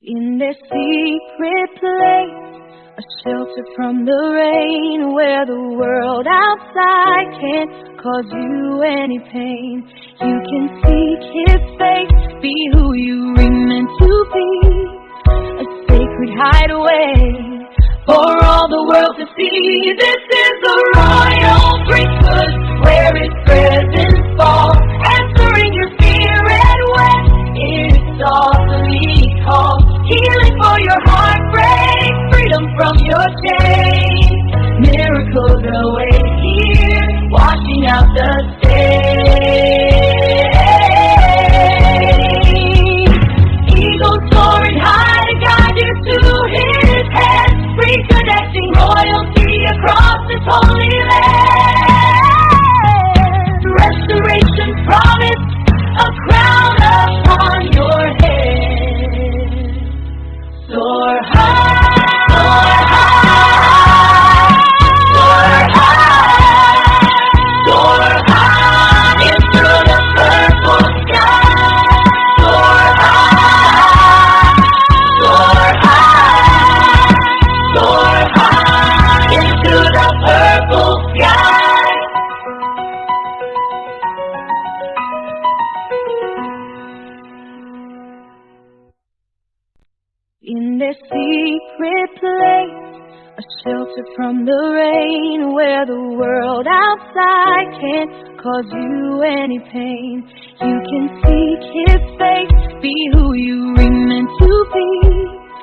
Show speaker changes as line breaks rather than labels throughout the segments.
In their secret place, a shelter from the rain, where the world outside can't cause you any pain. You can seek His face, be who you were meant to be, a sacred hideaway for all the world to see. This is the royal priesthood, where His presence falls, answering your spirit when it's awfully called. Healing for your heartbreak, freedom from your chains. Miracles await here, washing out the stain. Eagles soaring high to guide you to His hand, reconnecting royalty across this holy land. Restoration promised, a crown upon your head. Soar high, soar high, soar high, soar high into the purple sky. Soar high, soar high, soar high into the purple sky. In their secret place, a shelter from the rain, where the world outside can't cause you any pain. You can seek His face, be who you were meant to be,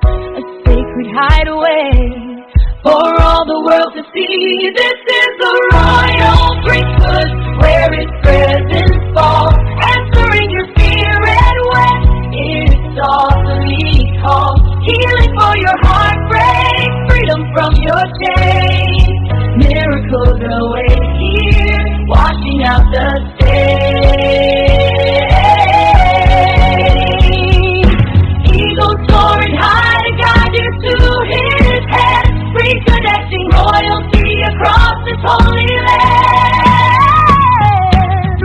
a sacred hideaway for all the world to see. This is the royal priesthood, where His presence falls, answering your spirit when it's awfully called. Healing for your heartbreak, freedom from your chains. Miracles await here, washing out the stain. Eagles soaring high to guide you to His hand, reconnecting royalty across this holy land.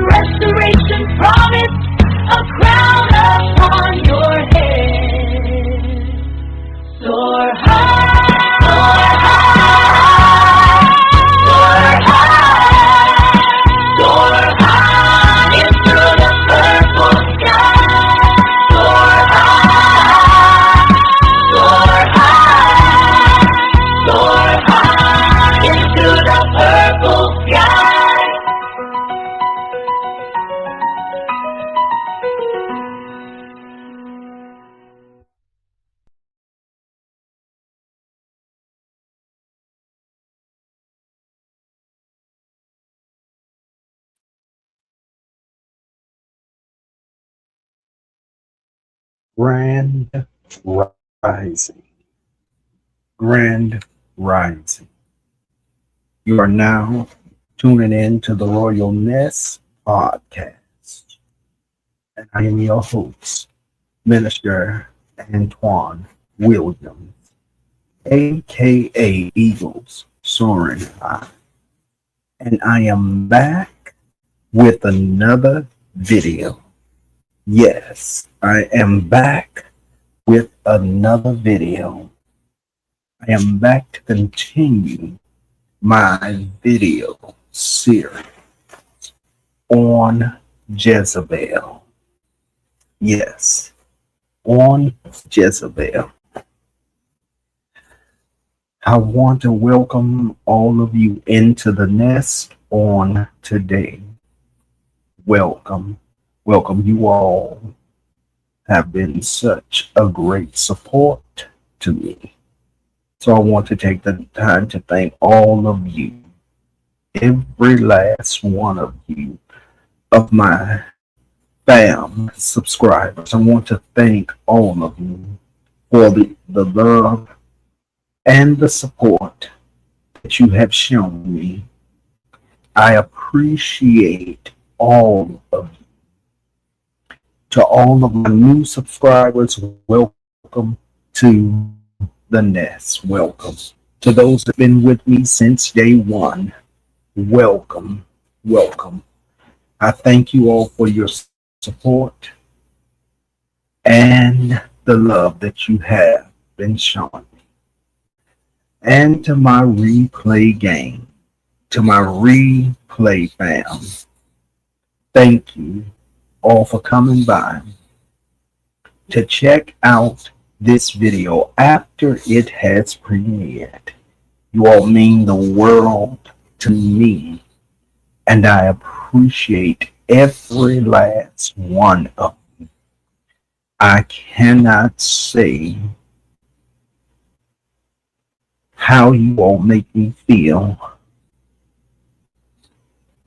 Restoration promised, a crown upon your head. Soar high, soar high, soar high, soar high into the purple sky. Soar high, soar high, soar high into the purple sky.
Grand Rising. Grand Rising. You are now tuning in to the Royal Nest podcast. And I am your host, Minister Antoine Williams, aka Eagles Soaring High. And I am back with another video. Yes, I am back with another video. I am back to continue my video series on Jezebel. Yes, on Jezebel. I want to welcome all of you into the nest on today. Welcome. Welcome. You all have been such a great support to me. So I want to take the time to thank all of you, every last one of you, of my fam subscribers. I want to thank all of you for the love and the support that you have shown me. I appreciate all of you. To all of my new subscribers, welcome to the nest. Welcome. To those that have been with me since day one, welcome. Welcome. I thank you all for your support and the love that you have been shown me. And to my replay game, to my replay fam, thank you all for coming by to check out this video after it has premiered. You all mean the world to me, and I appreciate every last one of you. I cannot say how you all make me feel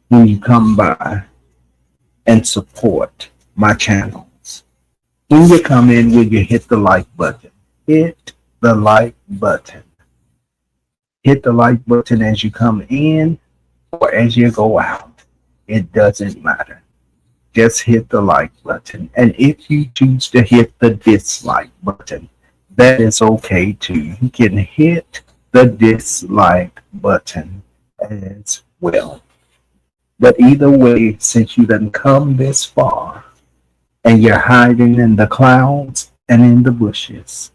when you come by and support my channels. When you come in, will you hit the like button? Hit the like button. Hit the like button as you come in or as you go out. It doesn't matter. Just hit the like button. And if you choose to hit the dislike button, that is okay too. You can hit the dislike button as well. But either way, since you done come this far and you're hiding in the clouds and in the bushes,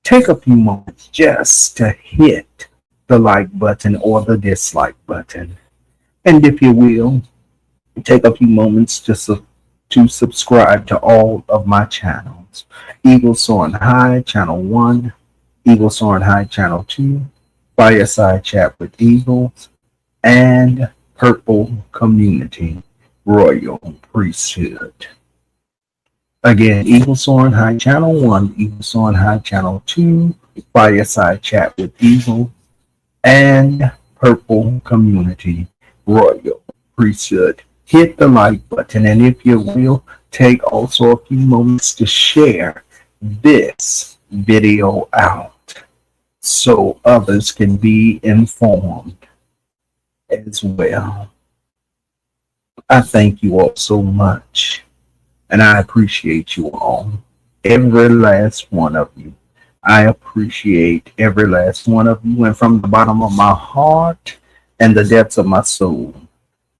take a few moments just to hit the like button or the dislike button. And if you will, take a few moments to subscribe to all of my channels. Eagle Soaring High, Channel 1, Eagle Soaring High, Channel 2, Fireside Chat with Eagles, and Purple Community Royal Priesthood. Again, Eagle Soaring High Channel 1, Eagle Soaring High Channel 2, Fireside Chat with Eagle, and Purple Community Royal Priesthood. Hit the like button, and if you will, take also a few moments to share this video out so others can be informed as well. I thank you all so much, and I appreciate you all, every last one of you. I appreciate every last one of you, and from the bottom of my heart and the depths of my soul,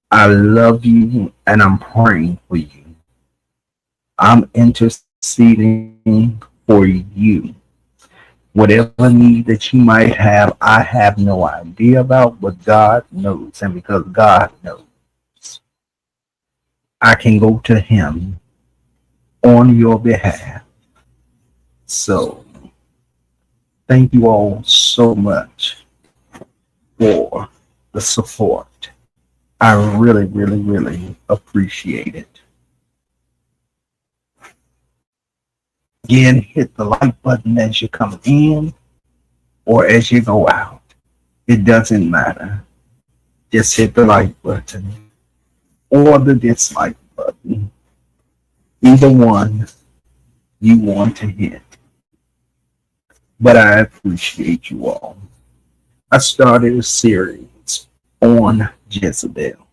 I love you and I'm praying for you. I'm interceding for you. Whatever need that you might have, I have no idea about, but God knows. And because God knows, I can go to Him on your behalf. So, thank you all so much for the support. I really, really, really appreciate it. Again, hit the like button as you come in or as you go out. It doesn't matter. Just hit the like button or the dislike button. Either one you want to hit. But I appreciate you all. I started a series on Jezebel.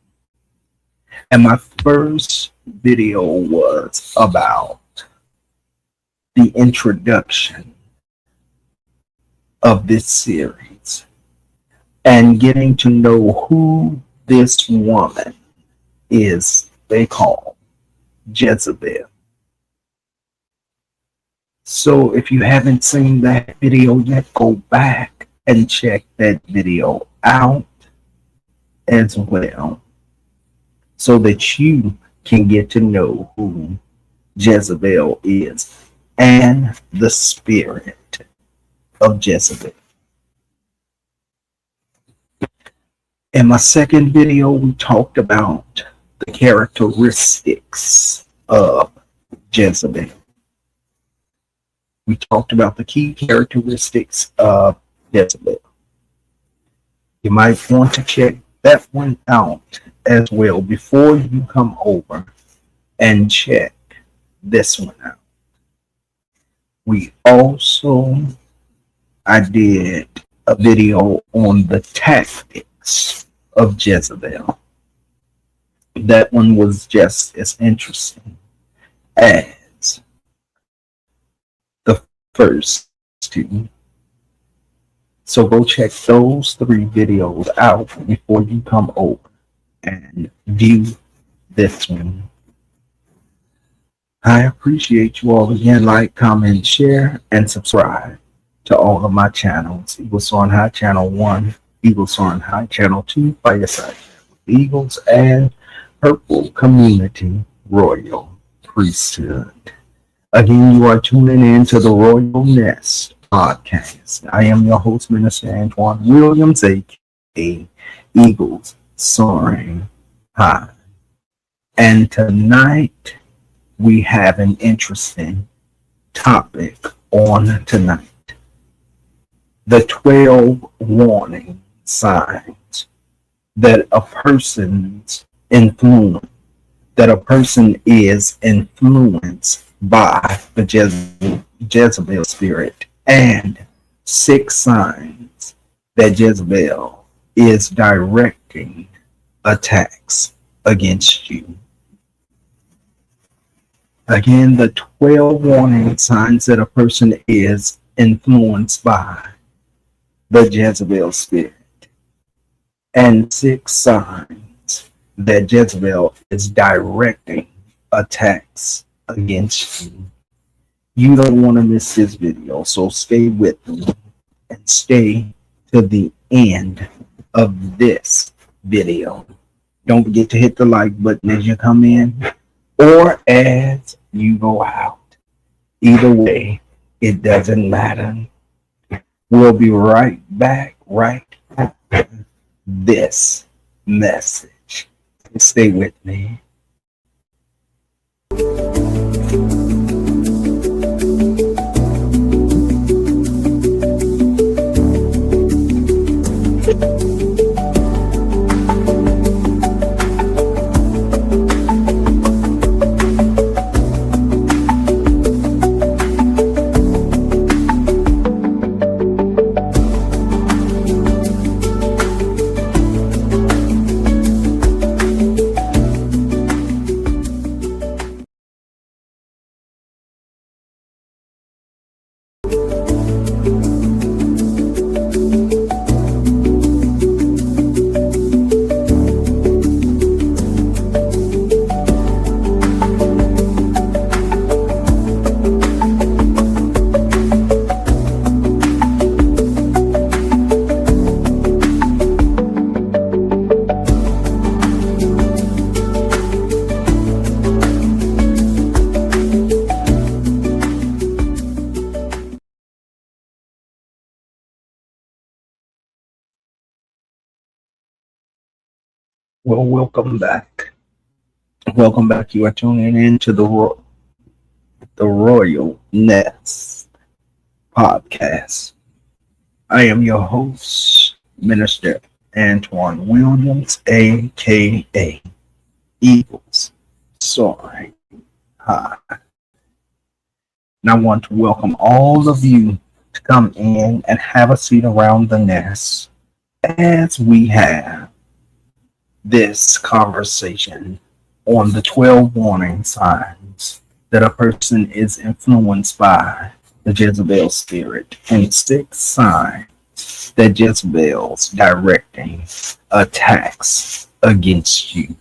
And my first video was about the introduction of this series and getting to know who this woman is they call Jezebel. So if you haven't seen that video yet, go back and check that video out as well, so that you can get to know who Jezebel is and the spirit of Jezebel. In my second video, we talked about the characteristics of Jezebel. We talked about the key characteristics of Jezebel. You might want to check that one out as well before you come over and check this one out. I did a video on the tactics of Jezebel. That one was just as interesting as the first two. So go check those 3 videos out before you come over and view this one. I appreciate you all again. Like, comment, share, and subscribe to all of my channels. Eagles on High Channel 1, Eagles on High Channel 2, Fireside with Eagles, and Purple Community Royal Priesthood. Again, you are tuning in to the Royal Nest podcast. I am your host, Minister Antoine Williams, aka Eagles Soaring High. And tonight, we have an interesting topic on tonight. The 12 warning signs that a person's influence, that a person is influenced by the Jezebel spirit, and 6 signs that Jezebel is directing attacks against you. Again, the 12 warning signs that a person is influenced by the Jezebel spirit, and 6 signs that Jezebel is directing attacks against you. You don't want to miss this video, so stay with me and stay to the end of this video. Don't forget to hit the like button as you come in or as you go out. Either way, it doesn't matter. We'll be right back right after this message. Stay with me. Well, welcome back. Welcome back. You are tuning in to the Royal Nest podcast. I am your host, Minister Antoine Williams, aka Eagles Soaring High. And I want to welcome all of you to come in and have a seat around the nest as we have this conversation on the 12 warning signs that a person is influenced by the Jezebel spirit, and 6 signs that Jezebel's directing attacks against you.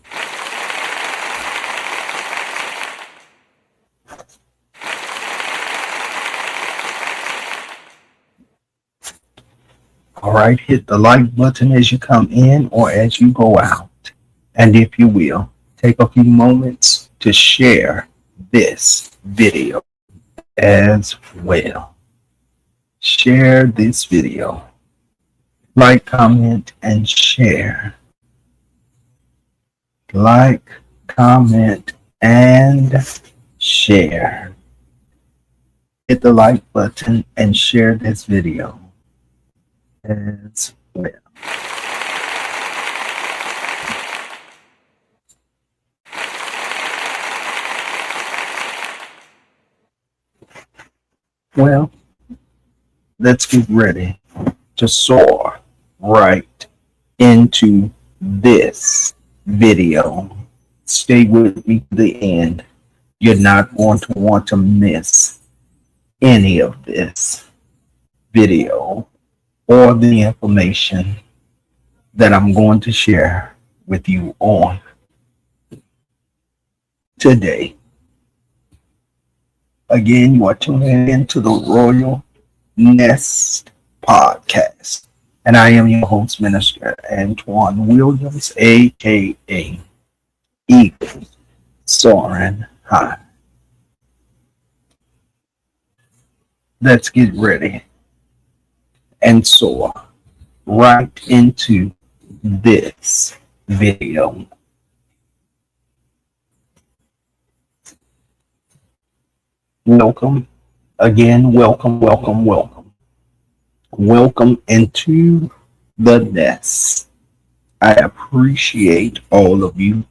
All right, hit the like button as you come in or as you go out. And if you will, take a few moments to share this video as well. Share this video. Like, comment, and share. Like, comment, and share. Hit the like button and share this video as well. Well, let's get ready to soar right into this video. Stay with me to the end. You're not going to want to miss any of this video or the information that I'm going to share with you on today. Again, you are tuning into the Royal Nest Podcast. And I am your host, Minister Antoine Williams, aka Eagle Soaring High. Let's get ready and soar right into this video. Welcome again, welcome. Welcome into the nest. I appreciate all of you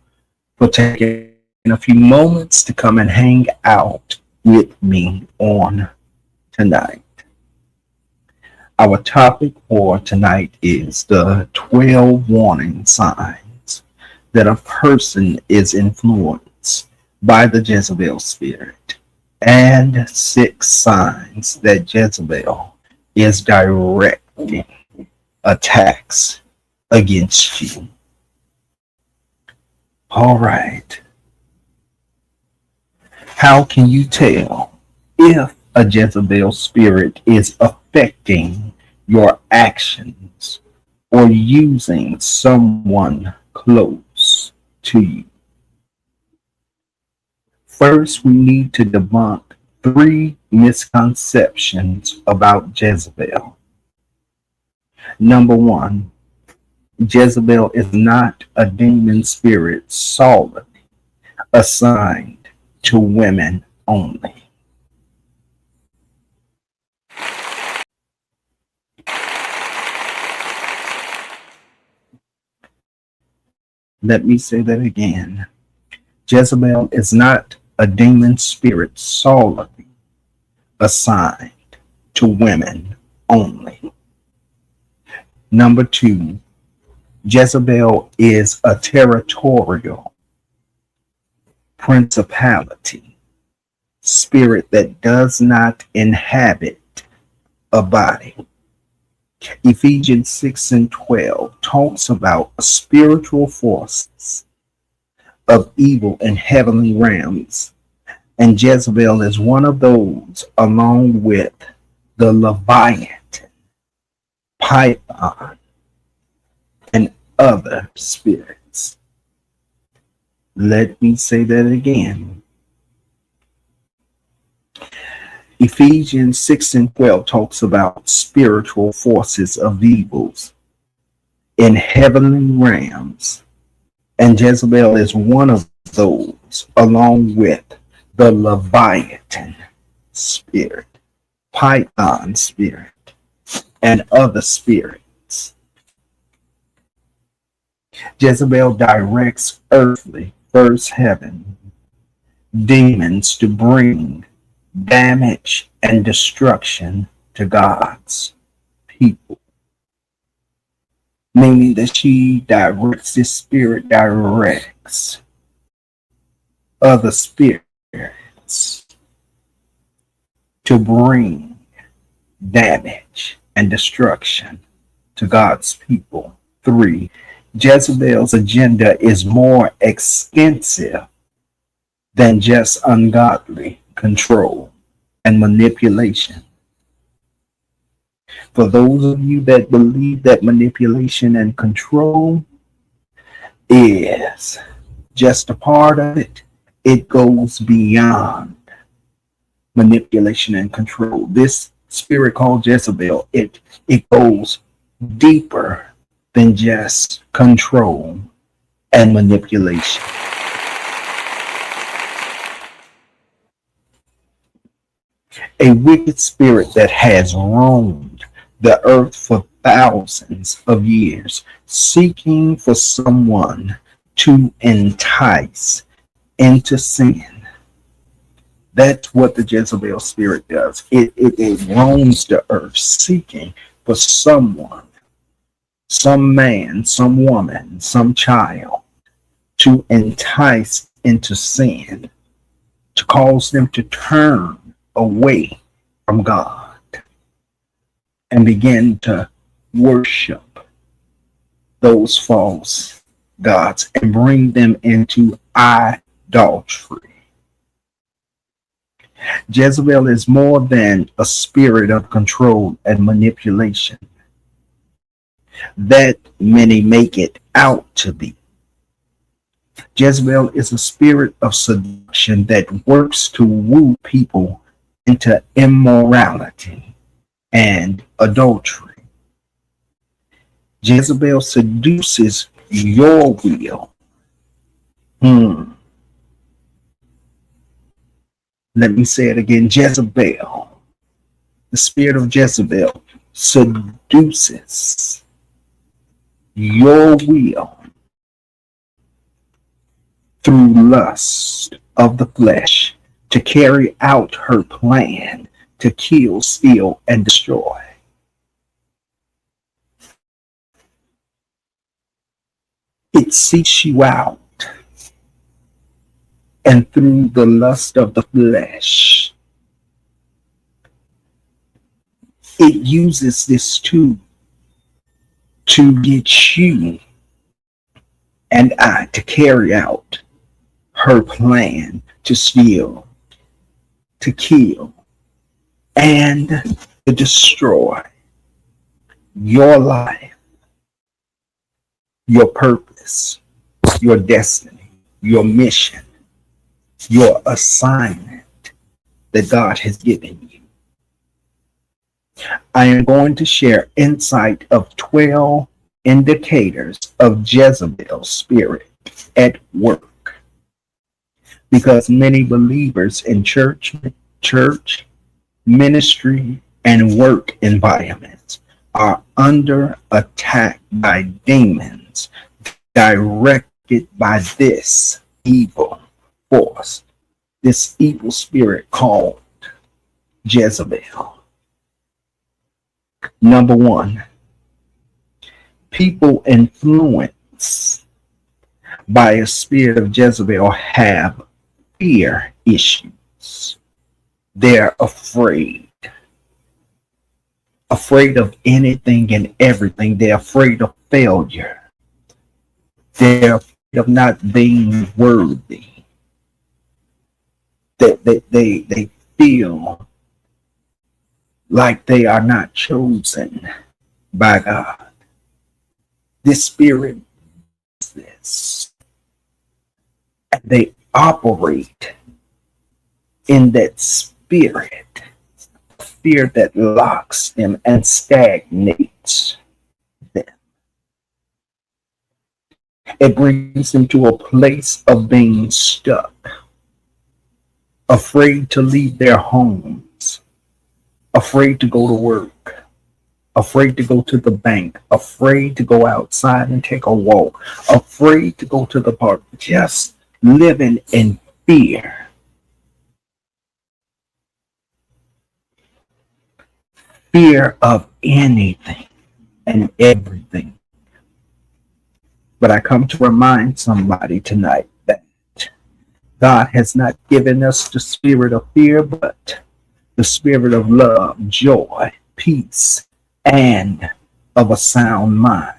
for taking a few moments to come and hang out with me on tonight. Our topic for tonight is the 12 warning signs that a person is influenced by the Jezebel spirit, and 6 signs that Jezebel is directing attacks against you. All right. How can you tell if a Jezebel spirit is affecting your actions or using someone close to you? First, we need to debunk 3 misconceptions about Jezebel. Number 1, Jezebel is not a demon spirit solely assigned to women only. Let me say that again. Jezebel is not a demon spirit solely assigned to women only. Number 2, Jezebel is a territorial principality, spirit that does not inhabit a body. Ephesians 6 and 12 talks about spiritual forces of evil in heavenly realms, and Jezebel is one of those, along with the Leviathan, Python, and other spirits. Let me say that again. Ephesians 6 and 12 talks about spiritual forces of evils in heavenly realms, and Jezebel is one of those, along with the Leviathan spirit, Python spirit, and other spirits. Jezebel directs earthly, first heaven, demons to bring damage and destruction to God's people. Meaning that she directs, this spirit directs other spirits to bring damage and destruction to God's people. 3, Jezebel's agenda is more extensive than just ungodly control and manipulation. For those of you that believe that manipulation and control is just a part of it, it goes beyond manipulation and control. This spirit called Jezebel, it goes deeper than just control and manipulation. A wicked spirit that has roamed the earth for thousands of years, seeking for someone to entice into sin. That's what the Jezebel spirit does. It roams the earth seeking for someone, some man, some woman, some child, to entice into sin, to cause them to turn away from God and begin to worship those false gods and bring them into idolatry. Jezebel is more than a spirit of control and manipulation that many make it out to be. Jezebel is a spirit of seduction that works to woo people into immorality and adultery. Jezebel seduces your will. Let me say it again. Jezebel, the spirit of Jezebel, seduces your will through lust of the flesh to carry out her plan to kill, steal, and destroy. It seeks you out, and through the lust of the flesh, it uses this tool to get you and I to carry out her plan to steal, to kill, and to destroy your life, your purpose, your destiny, your mission, your assignment that God has given you. I am going to share insight of 12 indicators of Jezebel's spirit at work, because many believers in church, ministry, and work environments are under attack by demons directed by this evil force, this evil spirit called Jezebel. Number one, people influenced by a spirit of Jezebel have fear issues. They're afraid of anything and everything. They're afraid of failure. They're afraid of not being worthy. They feel like they are not chosen by God. This spirit is this. And they operate in that spirit, fear that locks them and stagnates them. It brings them to a place of being stuck, afraid to leave their homes, afraid to go to work, afraid to go to the bank, afraid to go outside and take a walk, afraid to go to the park, just living in fear. Fear of anything and everything. But I come to remind somebody tonight that God has not given us the spirit of fear, but the spirit of love, joy, peace, and of a sound mind.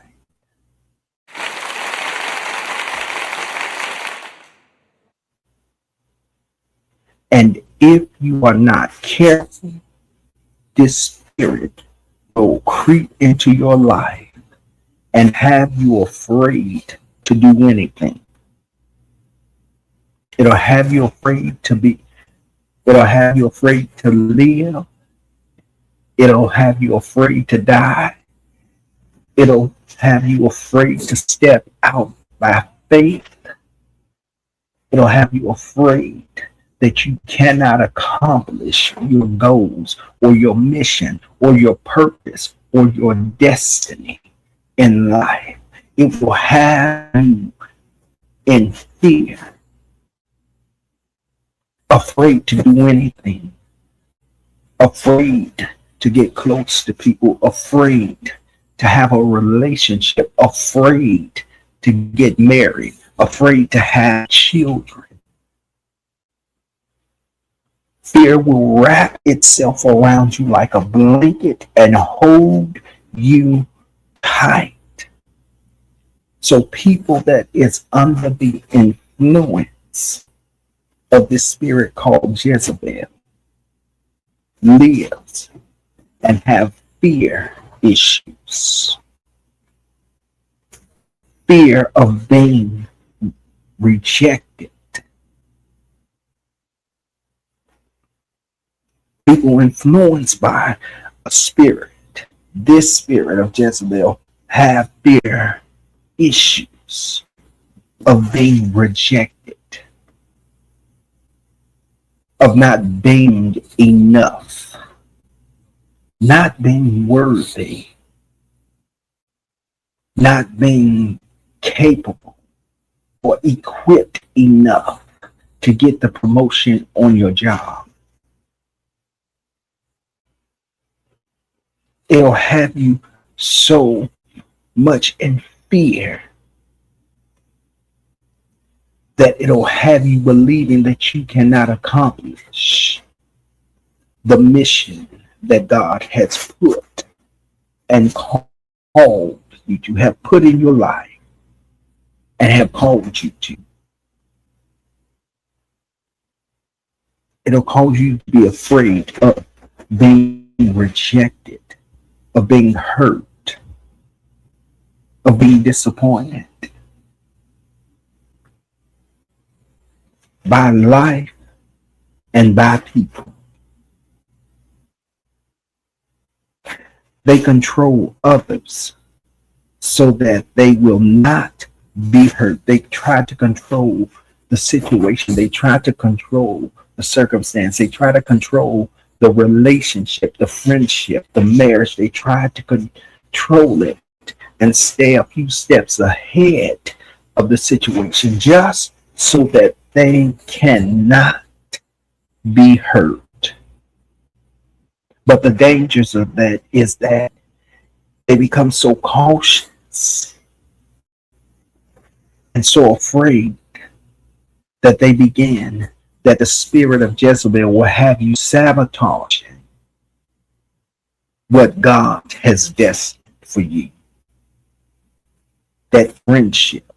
And if you are not careful, this spirit will creep into your life and have you afraid to do anything. It'll have you afraid to live. It'll have you afraid to die. It'll have you afraid to step out by faith. It'll have you afraid that you cannot accomplish your goals or your mission or your purpose or your destiny in life. It will have you in fear, afraid to do anything, afraid to get close to people, afraid to have a relationship, afraid to get married, afraid to have children. Fear will wrap itself around you like a blanket and hold you tight. So people that is under the influence of this spirit called Jezebel, lives and have fear issues, fear of being rejected. People influenced by a spirit, this spirit of Jezebel, have fear issues of being rejected, of not being enough, not being worthy, not being capable or equipped enough to get the promotion on your job. It'll have you so much in fear that it'll have you believing that you cannot accomplish the mission that God has put and called you to, have put in your life and have called you to. It'll cause you to be afraid of being rejected, of being hurt, of being disappointed by life and by people. They control others so that they will not be hurt. They try to control the situation. They try to control the circumstance. They try to control the relationship, the friendship, the marriage. They try to control it and stay a few steps ahead of the situation just so that they cannot be hurt. But the dangers of that is that they become so cautious and so afraid that they begin, that the spirit of Jezebel will have you sabotaging what God has destined for you. That friendship,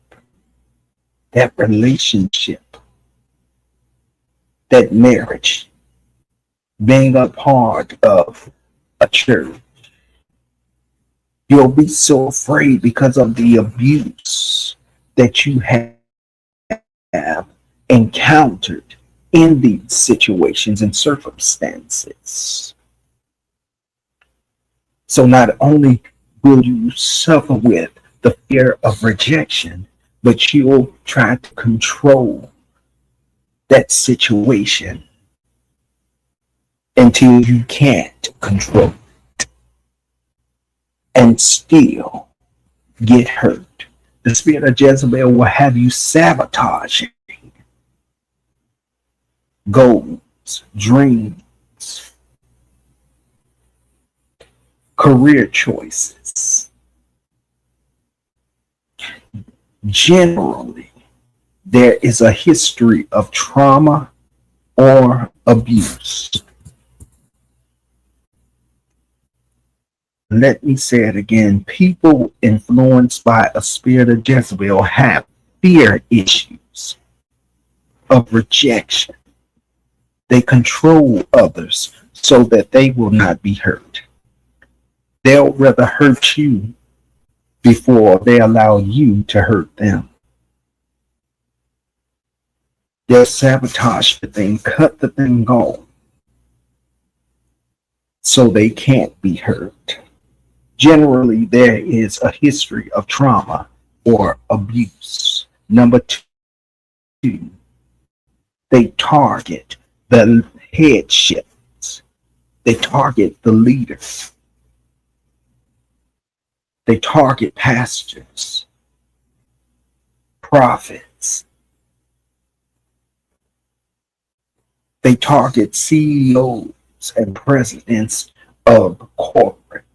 that relationship, that marriage, being a part of a church. You'll be so afraid because of the abuse that you have encountered in these situations and circumstances. So not only will you suffer with the fear of rejection, but you'll try to control that situation until you can't control it and still get hurt. The spirit of Jezebel will have you sabotaging goals, dreams, career choices. Generally, there is a history of trauma or abuse. Let me say it again. People influenced by a spirit of Jezebel have fear issues of rejection. They control others so that they will not be hurt. They'll rather hurt you before they allow you to hurt them. They'll sabotage the thing, cut the thing off so they can't be hurt. Generally, there is a history of trauma or abuse. Number two, they target the headships. They target the leaders. They target pastors, prophets. They target CEOs and presidents of corporate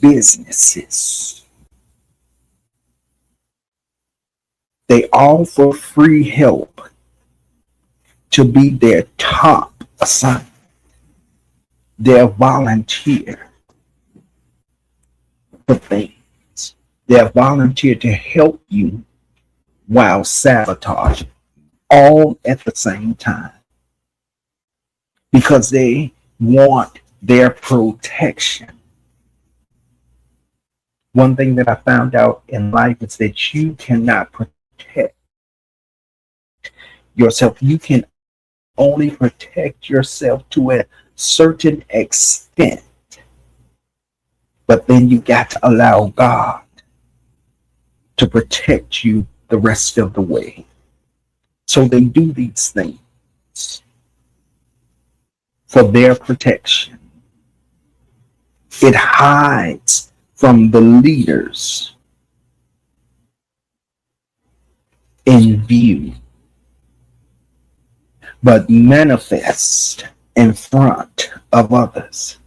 businesses. They offer free help to be their top assignment. They'll volunteer for things. They'll volunteer to help you while sabotaging, all at the same time. because they want their protection. One thing that I found out in life is that you cannot protect yourself. You can only protect yourself to a certain extent, but then you got to allow God to protect you the rest of the way. So they do these things for their protection. It hides from the leaders in view, but manifests in front of others.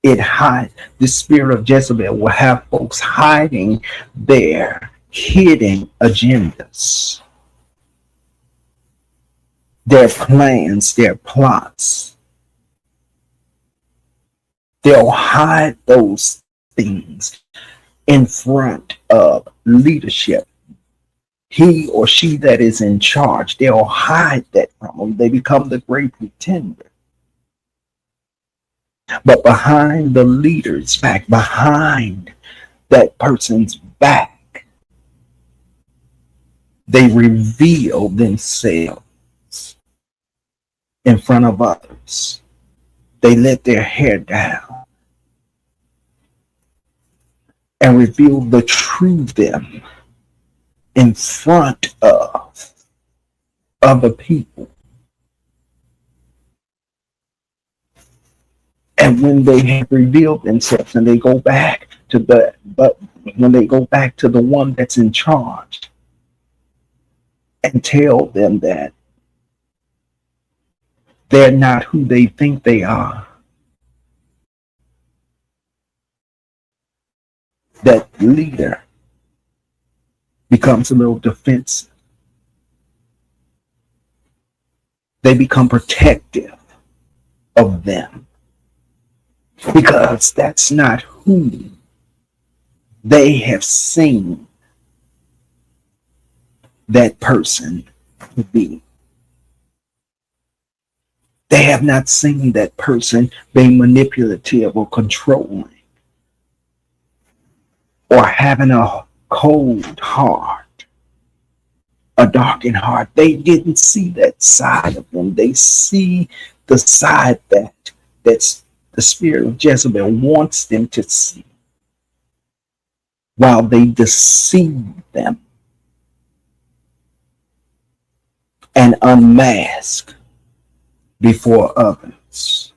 It hides. The spirit of Jezebel will have folks hiding their hidden agendas, their plans, their plots. They'll hide those things in front of leadership. He or she that is in charge, they'll hide that from them. They become the great pretender. But behind the leader's back, behind that person's back, they reveal themselves in front of others. They let their hair down and reveal the true them in front of other people. And when they have revealed themselves and they go back to when they go back to the one that's in charge and tell them that they're not who they think they are, that leader becomes a little defensive. They become protective of them because that's not who they have seen that person to be. They have not seen that person being manipulative or controlling or having a cold heart, a darkened heart. They didn't see that side of them. They see the side that's the spirit of Jezebel wants them to see, while they deceive them and unmask before others.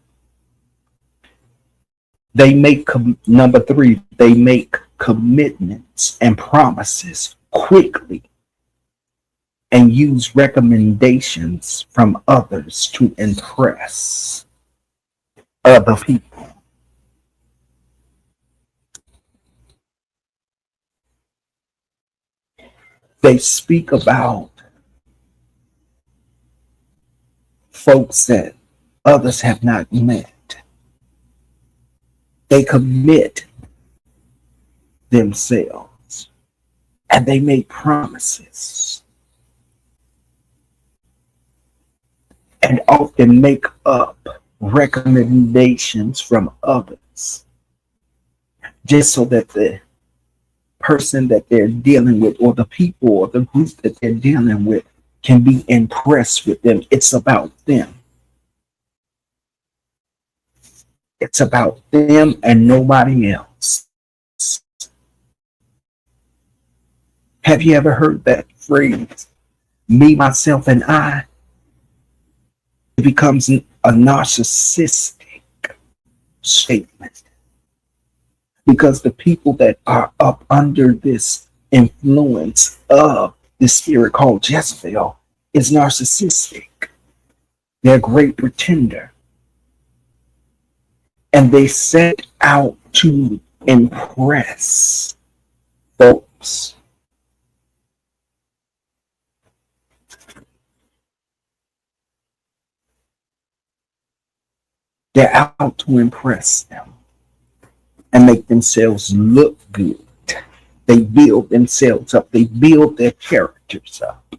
They make, number three, they make commitments and promises quickly and use recommendations from others to impress other people. They speak about folks that others have not met. They commit themselves and they make promises and often make up recommendations from others just so that the person that they're dealing with or the people or the group that they're dealing with can be impressed with them. It's about them. It's about them and nobody else. Have you ever heard that phrase, me, myself, and I? It becomes a narcissistic statement because the people that are up under this influence of the spirit called Jezebel is narcissistic. They're a great pretender. And they set out to impress folks. They're out to impress them and make themselves look good They build themselves up. They build their characters up.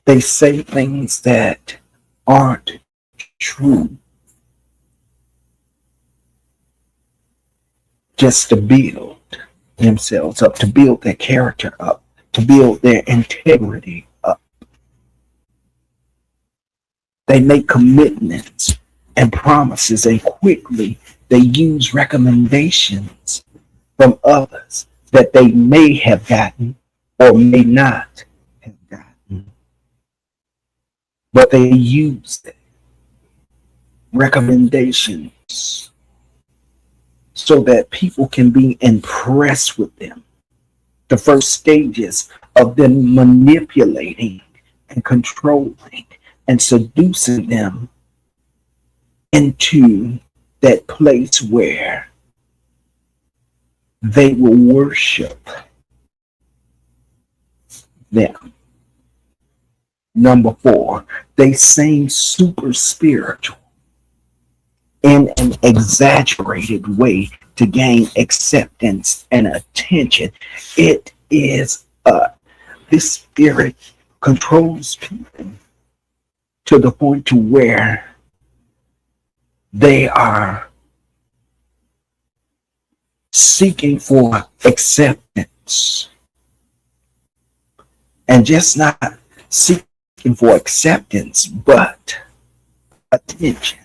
They say things that aren't true just to build themselves up, to build their character up, to build their integrity up. They make commitments and promises, and quickly they use recommendations from others that they may have gotten or may not have gotten. But they use the recommendations so that people can be impressed with them. The first stages of them manipulating and controlling and seducing them into that place where they will worship them. Number 4, they seem super spiritual in an exaggerated way to gain acceptance and attention. It is this spirit controls people to the point to where they are seeking for acceptance, and just not seeking for acceptance, but attention.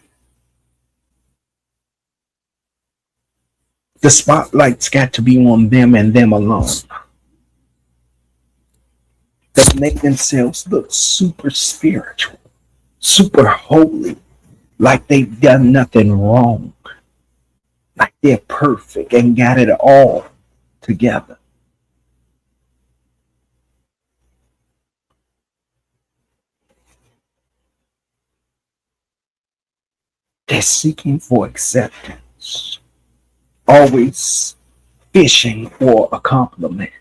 The spotlight's got to be on them and them alone. They make themselves look super spiritual, super holy, like they've done nothing wrong, like they're perfect and got it all together. They're seeking for acceptance, always fishing for a compliment,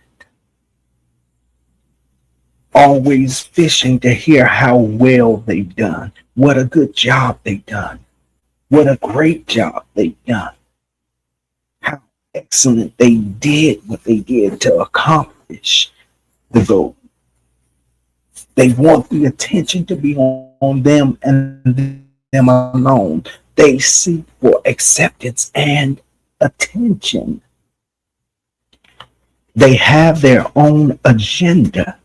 always fishing to hear how well they've done, what a good job they've done, what a great job they've done, how excellent they did what they did to accomplish the goal. They want the attention to be on them and them alone. They seek for acceptance and attention. They have their own agenda.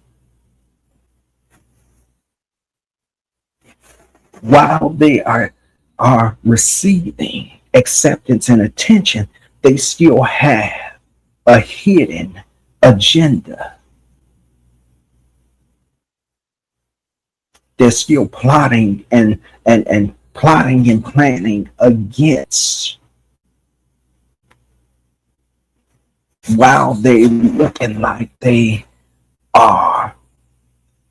While they are receiving acceptance and attention, they still have a hidden agenda. They're still plotting and plotting and planning against, while they looking like they are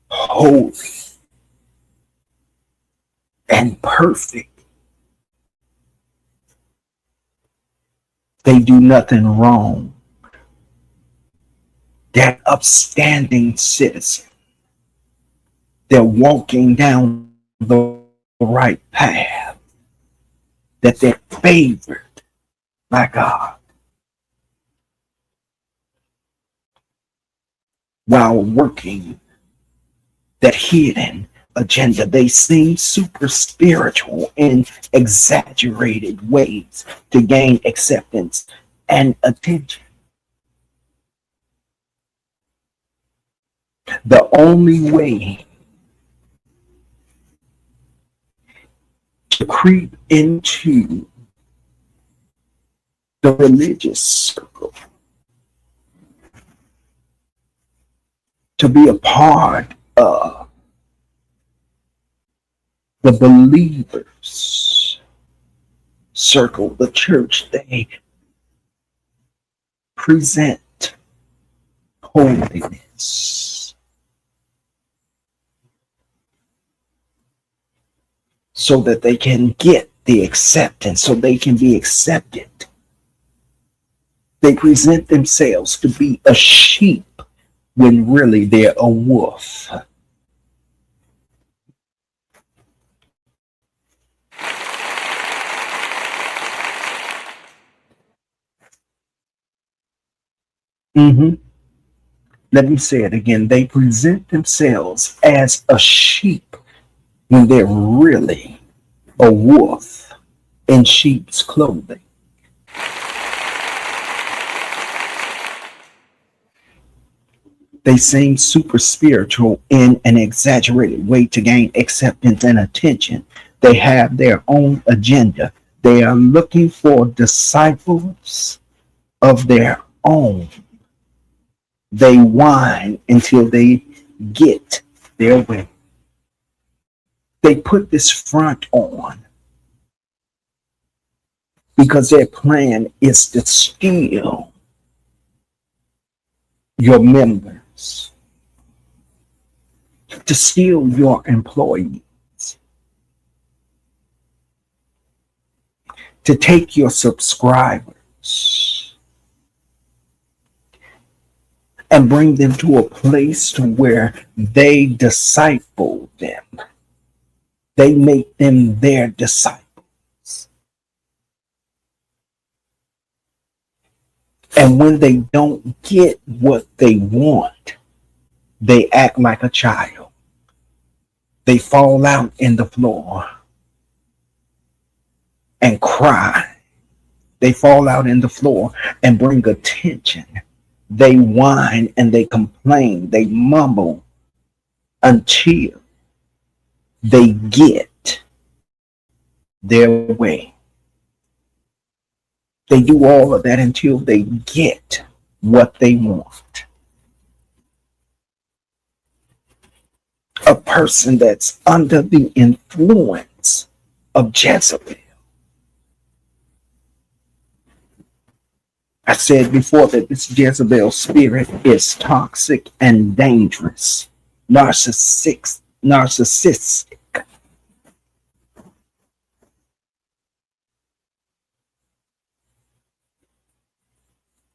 holy and perfect. They do nothing wrong. They're upstanding citizens. They're walking down the right path, that they're favored by God, while working that hidden agenda. They seem super spiritual in exaggerated ways to gain acceptance and attention. The only way to creep into the religious circle, to be a part of the believers circle, the church, they present holiness so that they can get the acceptance, so they can be accepted. They present themselves to be a sheep when really they're a wolf. Hmm. Let me say it again. They present themselves as a sheep when they're really a wolf in sheep's clothing. They seem super spiritual in an exaggerated way to gain acceptance and attention. They have their own agenda. They are looking for disciples of their own. They whine until they get their way. They put this front on because their plan is to steal your members, to steal your employees, to take your subscribers and bring them to a place to where they disciple them. They make them their disciples. And when they don't get what they want, they act like a child. They fall out in the floor and cry. They fall out in the floor and bring attention. They whine and they complain. They mumble until they get their way. They do all of that until they get what they want. A person that's under the influence of Jezebel. I said before that this Jezebel spirit is toxic and dangerous, narcissistic.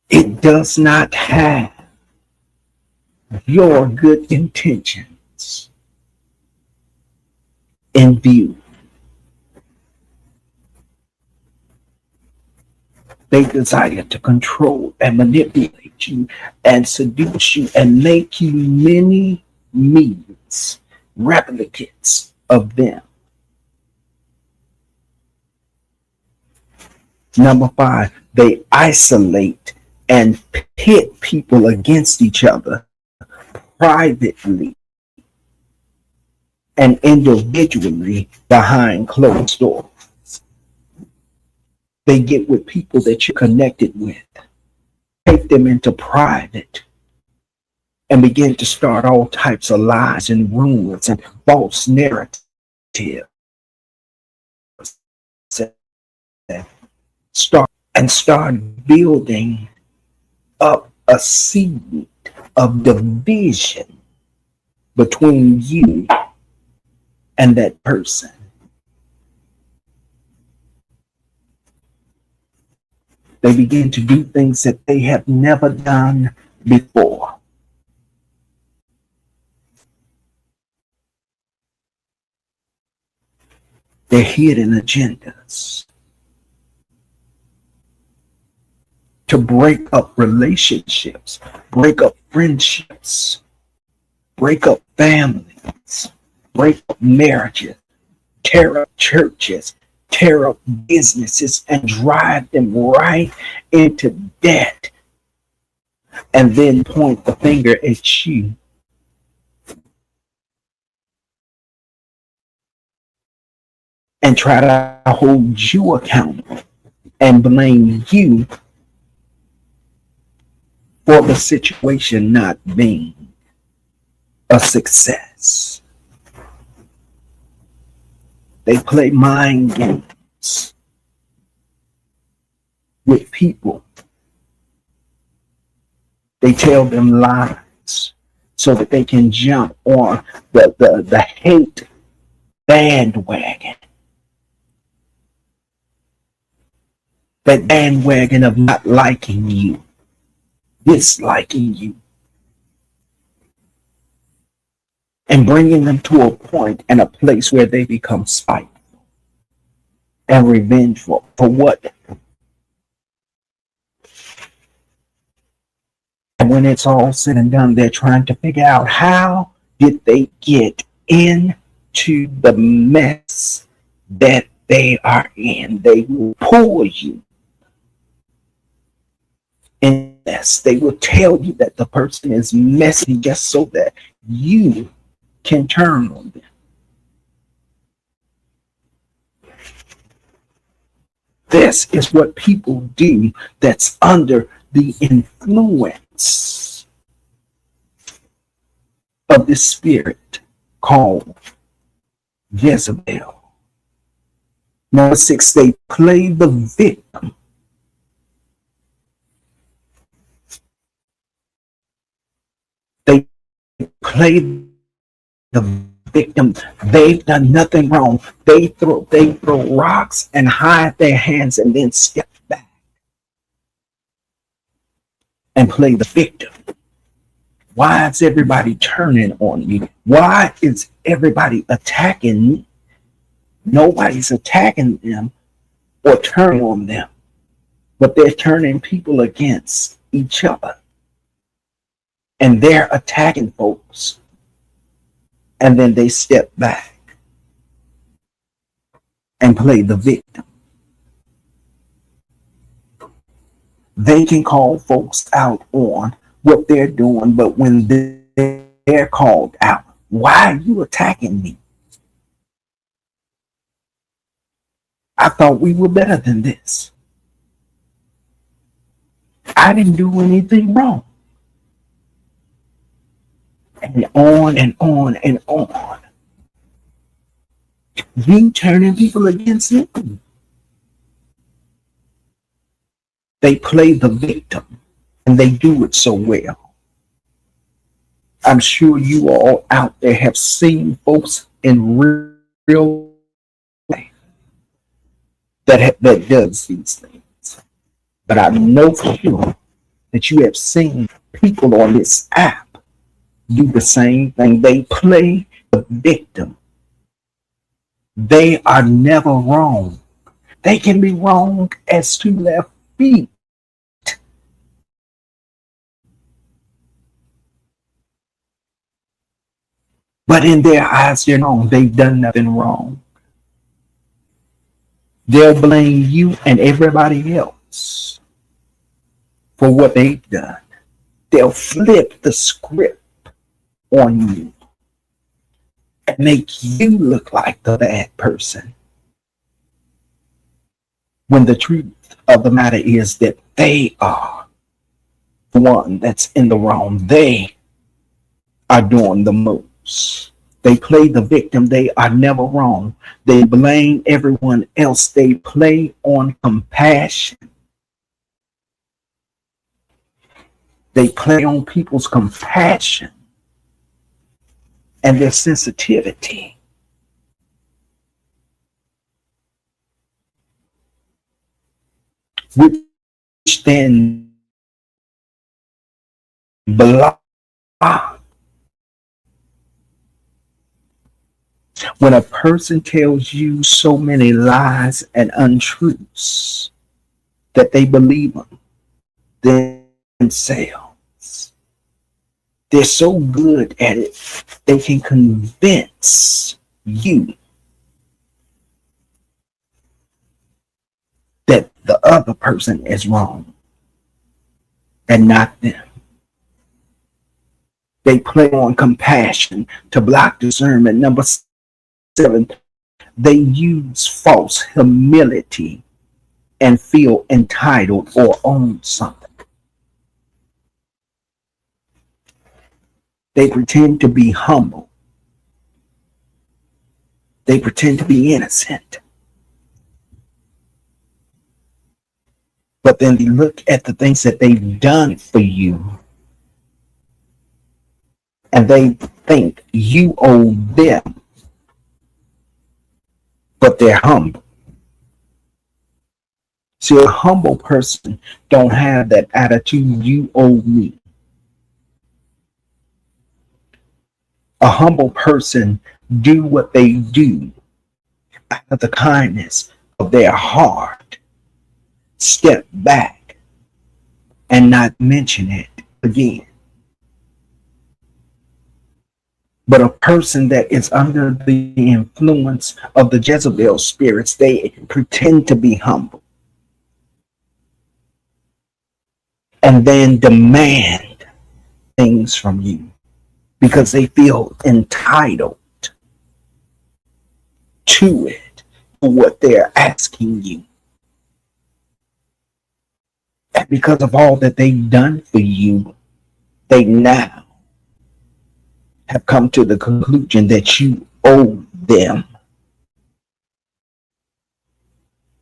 It does not have your good intentions in view. They desire to control and manipulate you and seduce you and make you many means, replicates of them. Number 5, they isolate and pit people against each other privately and individually behind closed doors. They get with people that you're connected with, take them into private, and begin to start all types of lies and rumors and false narratives. Start building up a seed of division between you and that person. They begin to do things that they have never done before. Their hidden agendas to break up relationships, break up friendships, break up families, break up marriages, tear up churches, tear up businesses, and drive them right into debt, and then point the finger at you. And try to hold you accountable and blame you for the situation not being a success. They play mind games with people. They tell them lies so that they can jump on the hate bandwagon. That bandwagon of not liking you, disliking you, and bringing them to a point and a place where they become spiteful and revengeful for what And when it's all said and done, they're trying to figure out how did they get into the mess that they are in. They will pull you in this. They will tell you that the person is messy just so that you can turn on them. This is what people do that's under the influence of this spirit called Jezebel. Number 6, they play the victim. They play the victim. They've done nothing wrong. They throw rocks and hide their hands and then step back and play the victim. Why is everybody turning on me? Why is everybody attacking me? Nobody's attacking them or turning on them, but they're turning people against each other. And they're attacking folks. And then they step back and play the victim. They can call folks out on what they're doing, but when they're called out, why are you attacking me? I thought we were better than this. I didn't do anything wrong. And on and on and on. You turning people against me. They play the victim, and they do it so well. I'm sure you all out there have seen folks in real life that does these things. But I know for sure that you have seen people on this app do the same thing. They play the victim. They are never wrong. They can be wrong as to their feet. But in their eyes, they're wrong. They've done nothing wrong. They'll blame you and everybody else for what they've done. They'll flip the script on you and make you look like the bad person, when the truth of the matter is that they are the one that's in the wrong. They are doing the most. They play the victim. They are never wrong. They blame everyone else. They play on compassion. They play on people's compassion and their sensitivity. Which then block. When a person tells you so many lies and untruths that they believe them themselves, they're so good at it, they can convince you that the other person is wrong and not them. They play on compassion to block discernment. Number 7, they use false humility and feel entitled or own something. They pretend to be humble. They pretend to be innocent. But then they look at the things that they've done for you and they think you owe them, but they're humble. See, a humble person don't have that attitude, you owe me. A humble person do what they do out of the kindness of their heart. Step back and not mention it again. But a person that is under the influence of the Jezebel spirits, they pretend to be humble and then demand things from you because they feel entitled to it, for what they're asking you. And because of all that they've done for you, they now have come to the conclusion that you owe them.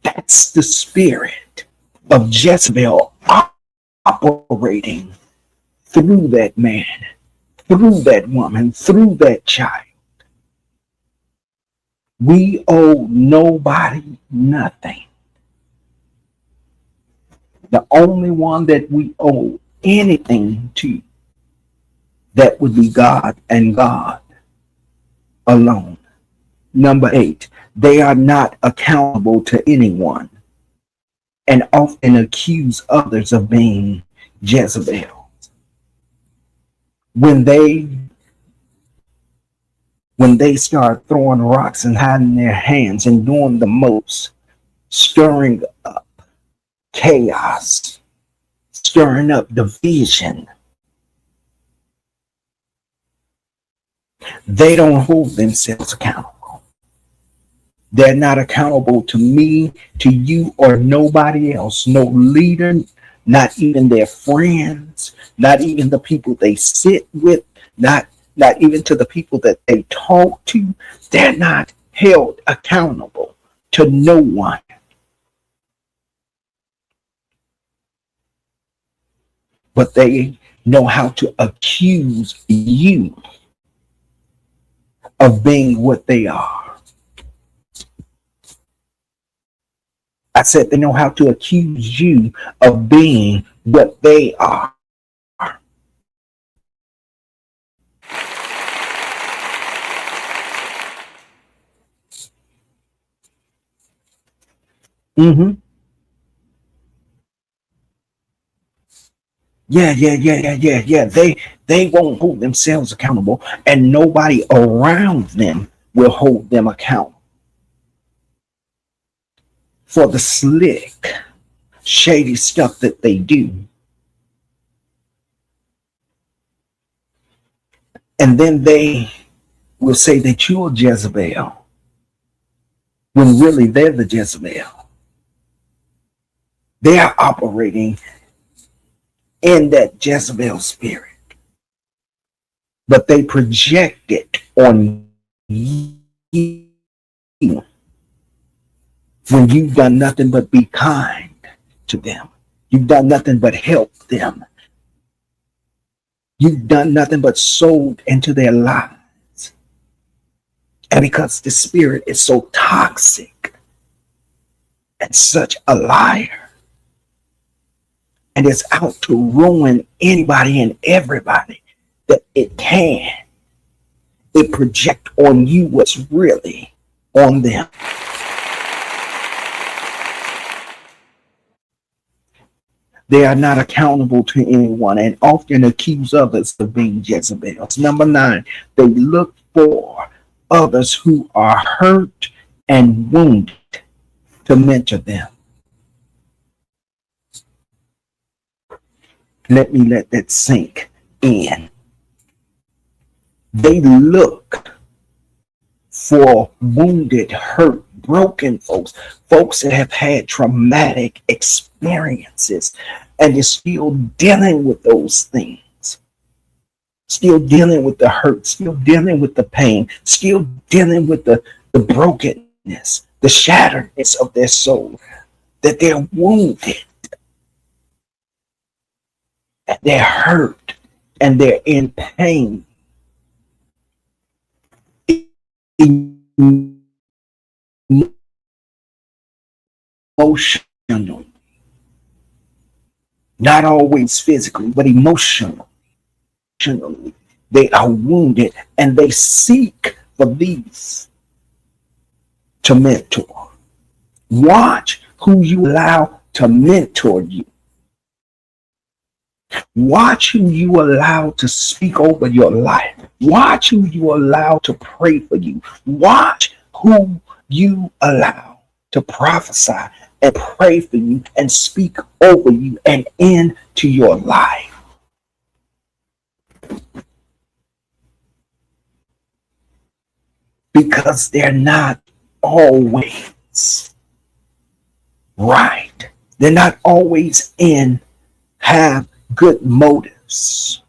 That's the spirit of Jezebel operating through that man, through that woman, through that child. We owe nobody nothing. The only one that we owe anything to, that would be God and God alone. Number 8, they are not accountable to anyone and often accuse others of being Jezebel. When they start throwing rocks and hiding their hands and doing the most, stirring up chaos, stirring up division, they don't hold themselves accountable. They're not accountable to me, to you, or nobody else. No leader, not even their friends, not even the people they sit with, not even to the people that they talk to. They're not held accountable to no one. But they know how to accuse you of being what they are. I said they know how to accuse you of being what they are. Mm-hmm. Yeah. They won't hold themselves accountable, and nobody around them will hold them accountable for the slick, shady stuff that they do. And then they will say that you're Jezebel when really they're the Jezebel. They are operating in that Jezebel spirit, but they project it on you when you've done nothing but be kind to them. You've done nothing but help them. You've done nothing but sold into their lives. And because the spirit is so toxic and such a liar, and it's out to ruin anybody and everybody that it can, it projects on you what's really on them. They are not accountable to anyone and often accuse others of being Jezebels. Number 9, they look for others who are hurt and wounded to mentor them. Let me let that sink in. They look for wounded, hurt, broken folks that have had traumatic experiences and is still dealing with those things, still dealing with the hurt, still dealing with the pain, still dealing with the brokenness, the shatteredness of their soul, that they're wounded and they're hurt and they're in pain. Emotionally, not always physically, but emotionally, they are wounded and they seek for these to mentor. Watch who you allow to mentor you. Watch who you allow to speak over your life. Watch who you allow to pray for you. Watch who you allow to prophesy and pray for you and speak over you and into your life. Because they're not always right. They're not always have good motives.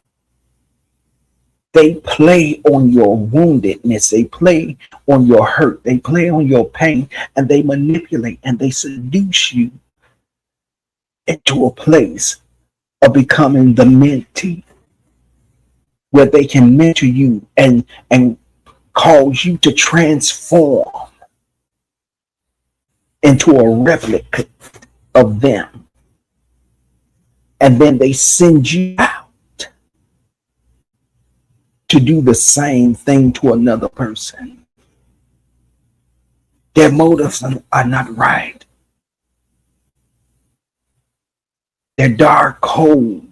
They play on your woundedness. They play on your hurt. They play on your pain, and they manipulate and they seduce you into a place of becoming the mentee, where they can mentor you and cause you to transform into a replica of them. And then they send you out to do the same thing to another person. Their motives are not right. They're dark, cold,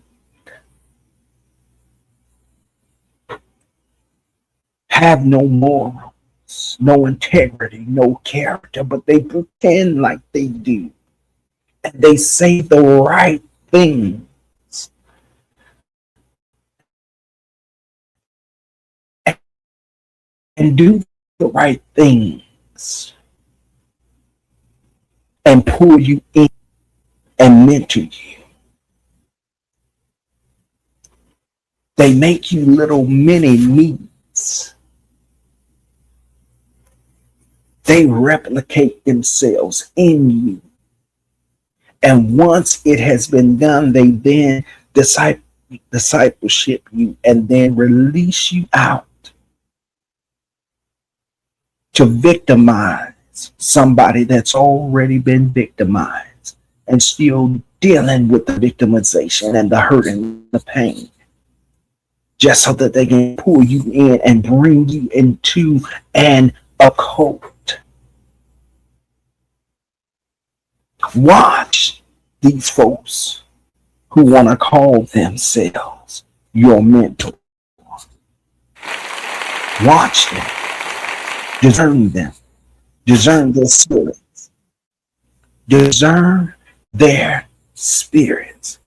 have no morals, no integrity, no character, but they pretend like they do. And they say the right things and do the right things and pull you in and mentor you. They make you little mini me's. They replicate themselves in you. And once it has been done, they then discipleship you and then release you out to victimize somebody that's already been victimized and still dealing with the victimization and the hurt and the pain, just so that they can pull you in and bring you into an occult. Watch these folks who want to call themselves your mentor. Watch them. Discern them. Discern their spirits. Discern their spirits.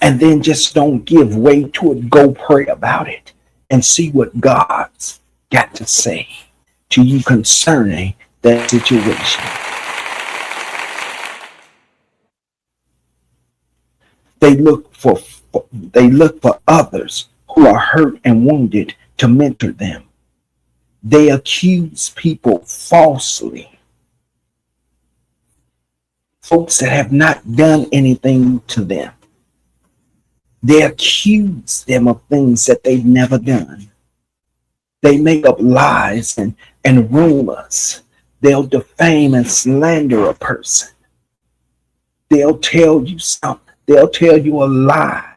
And then just don't give way to it. Go pray about it and see what God's got to say to you concerning that situation. They look for others who are hurt and wounded to mentor them. They accuse people falsely. Folks that have not done anything to them. They accuse them of things that they've never done. They make up lies and rumors. They'll defame and slander a person. They'll tell you something. They'll tell you a lie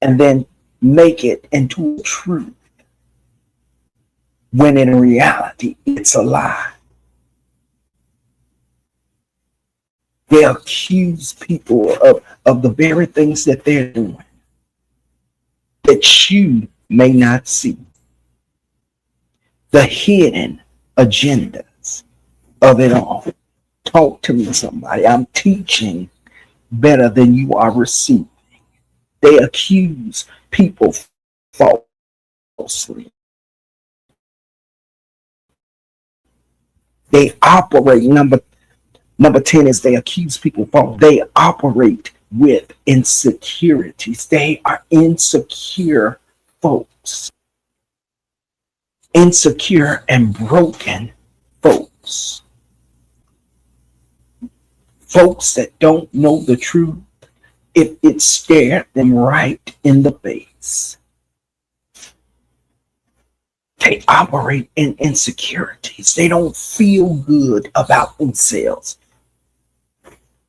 and then make it into a truth, when in reality it's a lie. They accuse people of the very things that they're doing that you may not see. The hidden agendas of it all. Talk to me, somebody. I'm teaching better than you are receiving. They accuse people falsely. They operate, number 10 is they accuse people falsely. They operate with insecurities. They are insecure folks. Insecure and broken folks. Folks that don't know the truth if it stared them right in the face. They operate in insecurities. They don't feel good about themselves.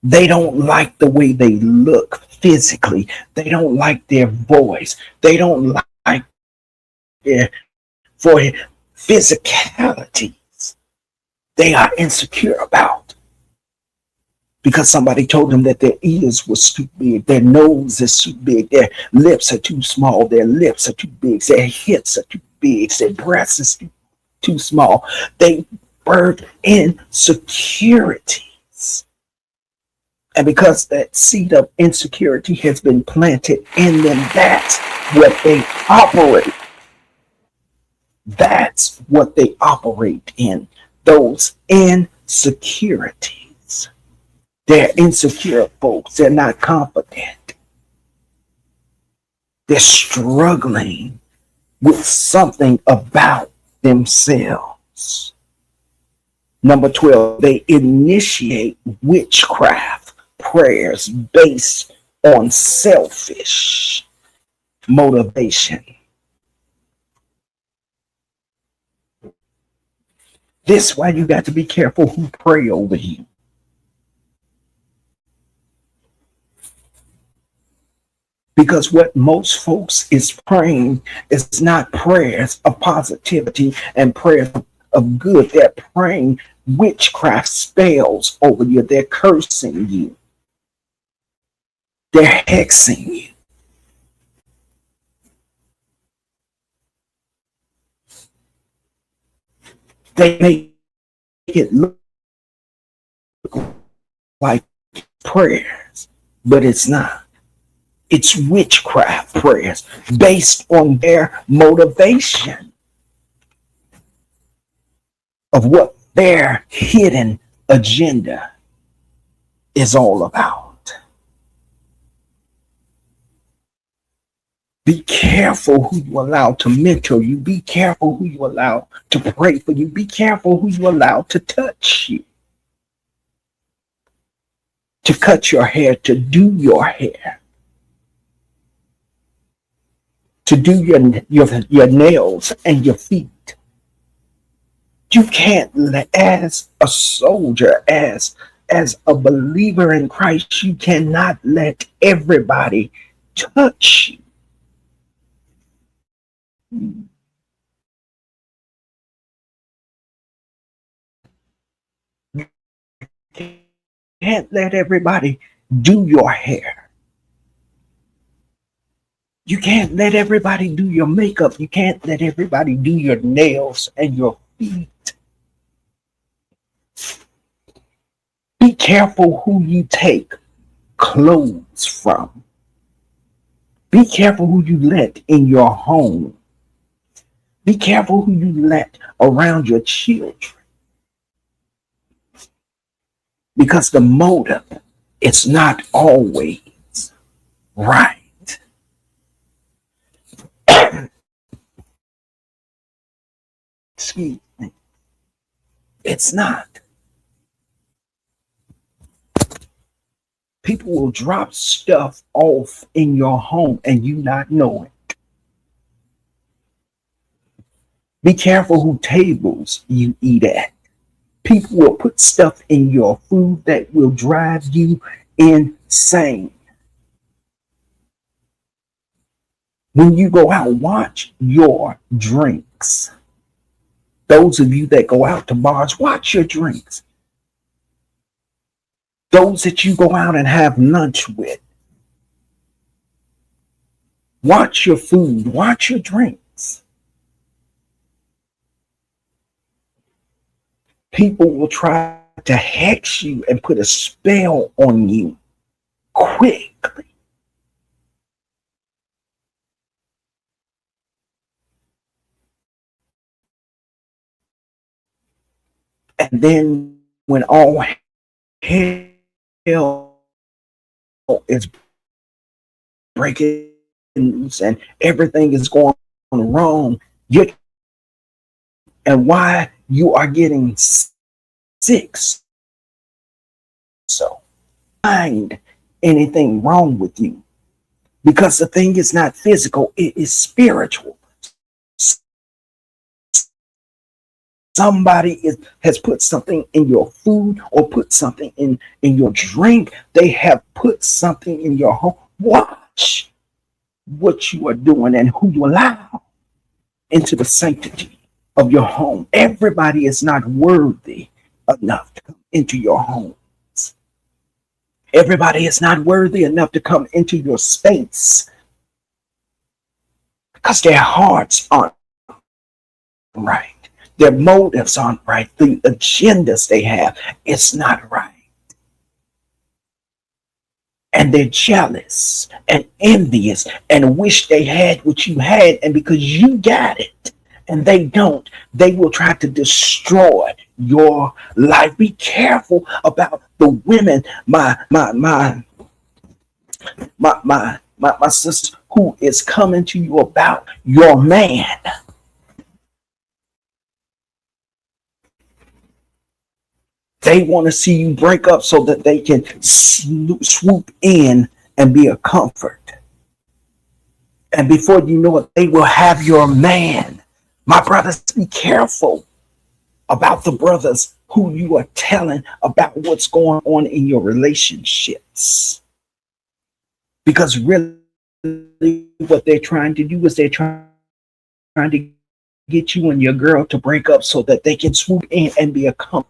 They don't like the way they look physically. They don't like their voice. They don't like their physicalities. They are insecure about. because somebody told them that their ears was too big, their nose is too big, their lips are too small, their lips are too big, their hips are too big, their breasts is too small. They birth insecurities. And because that seed of insecurity has been planted in them, that's what they operate. That's what they operate in. Those insecurities. They're insecure folks. They're not confident. They're struggling with something about themselves. Number 12, they initiate witchcraft prayers based on selfish motivation. This is why you got to be careful who pray over you. Because what most folks is praying is not prayers of positivity and prayers of good. They're praying witchcraft spells over you. They're cursing you. They're hexing you. They make it look like prayers, but it's not. It's witchcraft prayers based on their motivation of what their hidden agenda is all about. Be careful who you allow to mentor you. Be careful who you allow to pray for you. Be careful who you allow to touch you, to cut your hair, to do your hair, to do your nails and your feet. You can't, as a soldier, as a believer in Christ, you cannot let everybody touch you. You can't let everybody do your hair. You can't let everybody do your makeup. You can't let everybody do your nails and your feet. Be careful who you take clothes from. Be careful who you let in your home. Be careful who you let around your children. Because the motive is not always right. Excuse me. It's not. People will drop stuff off in your home and you not know it. Be careful who tables you eat at. People will put stuff in your food that will drive you insane. When you go out, watch your drinks. Those of you that go out to bars, watch your drinks. Those that you go out and have lunch with, watch your food, watch your drinks. People will try to hex you and put a spell on you quickly. And then when all hell is breaking loose and everything is going wrong, and why you are getting sick. So find anything wrong with you, because the thing is not physical, it is spiritual. Somebody has put something in your food or put something in your drink. They have put something in your home. Watch what you are doing and who you allow into the sanctity of your home. Everybody is not worthy enough to come into your homes. Everybody is not worthy enough to come into your space because their hearts aren't right. Their motives aren't right. The agendas they have, it's not right. And they're jealous and envious and wish they had what you had. And because you got it and they don't, they will try to destroy your life. Be careful about the women, my sister, who is coming to you about your man. They want to see you break up so that they can swoop in and be a comfort. And before you know it, they will have your man. My brothers, be careful about the brothers who you are telling about what's going on in your relationships. Because really, what they're trying to do is they're trying to get you and your girl to break up so that they can swoop in and be a comfort.